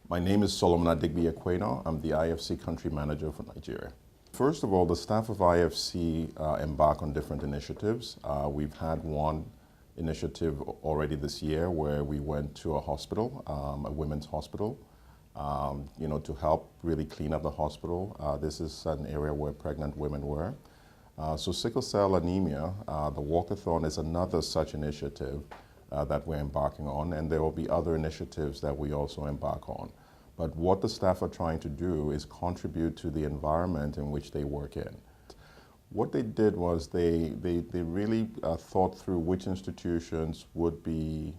My name is Solomon Adigbi Equeno. I'm the IFC Country Manager for Nigeria. First of all, the staff of IFC embark on different initiatives. We've had one initiative already this year where we went to a hospital, a women's hospital, to help really clean up the hospital. This is an area where pregnant women were. So sickle cell anemia, the walkathon is another such initiative that we're embarking on, and there will be other initiatives that we also embark on. But what the staff are trying to do is contribute to the environment in which they work in. What they did was they really thought through which institutions would be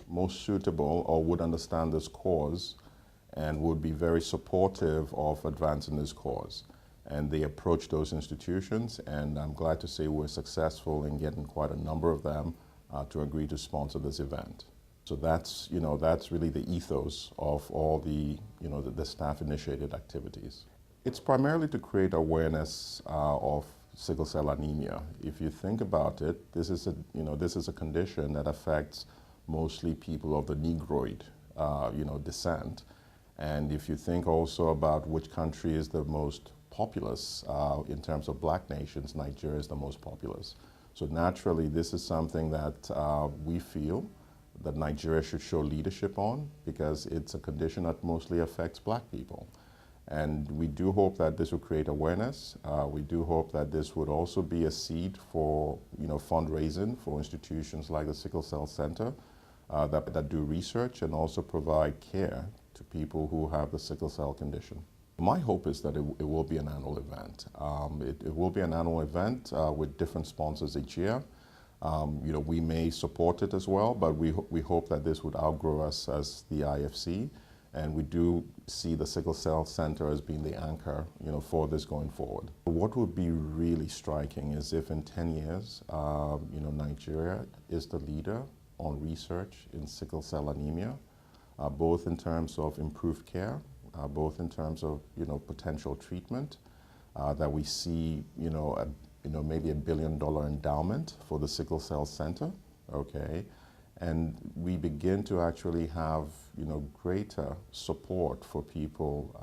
most suitable or would understand this cause and would be very supportive of advancing this cause. And they approached those institutions, and I'm glad to say we're successful in getting quite a number of them to agree to sponsor this event. So that's really the ethos of all the staff-initiated activities. It's primarily to create awareness of sickle cell anemia. If you think about it, this is a condition that affects mostly people of the Negroid, descent. And if you think also about which country is the most populous in terms of black nations, Nigeria is the most populous. So naturally, this is something that we feel that Nigeria should show leadership on, because it's a condition that mostly affects black people. And we do hope that this will create awareness. We do hope that this would also be a seed for fundraising for institutions like the Sickle Cell Center that do research and also provide care to people who have the sickle cell condition. My hope is that it will be an annual event. It will be an annual event with different sponsors each year. We may support it as well, but we hope that this would outgrow us as the IFC, and we do see the Sickle Cell Center as being the anchor, for this going forward. What would be really striking is if in 10 years, Nigeria is the leader on research in sickle cell anemia, both in terms of improved care, both in terms of potential treatment, that we see maybe $1 billion endowment for the Sickle Cell Center, okay, and we begin to actually have greater support for people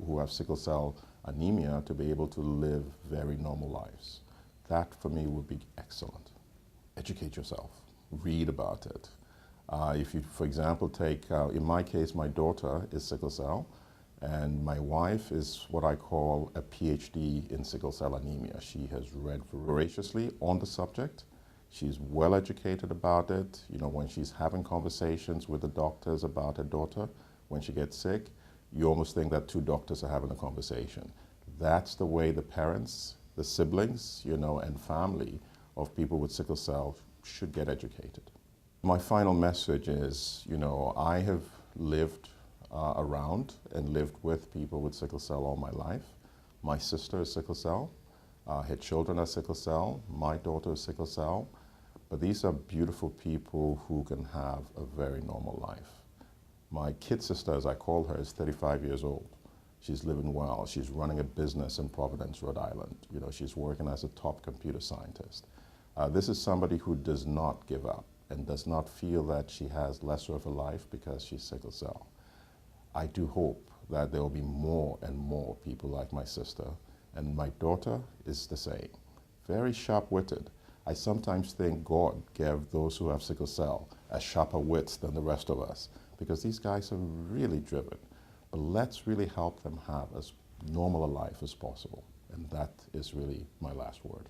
who have sickle cell anemia to be able to live very normal lives. That for me would be excellent. Educate yourself, read about it. If you, for example, take, in my case, my daughter is sickle cell, and my wife is what I call a PhD in sickle cell anemia. She has read voraciously on the subject. She's well educated about it. When she's having conversations with the doctors about her daughter, when she gets sick, you almost think that two doctors are having a conversation. That's the way the parents, the siblings, and family of people with sickle cell should get educated. My final message is, I have lived around and lived with people with sickle cell all my life. My sister is sickle cell. Her children are sickle cell. My daughter is sickle cell. But these are beautiful people who can have a very normal life. My kid sister, as I call her, is 35 years old. She's living well. She's running a business in Providence, Rhode Island. She's working as a top computer scientist. This is somebody who does not give up and does not feel that she has lesser of a life because she's sickle cell. I do hope that there will be more and more people like my sister, and my daughter is the same. Very sharp-witted. I sometimes think God gave those who have sickle cell as sharper wits than the rest of us, because these guys are really driven. But let's really help them have as normal a life as possible, and that is really my last word.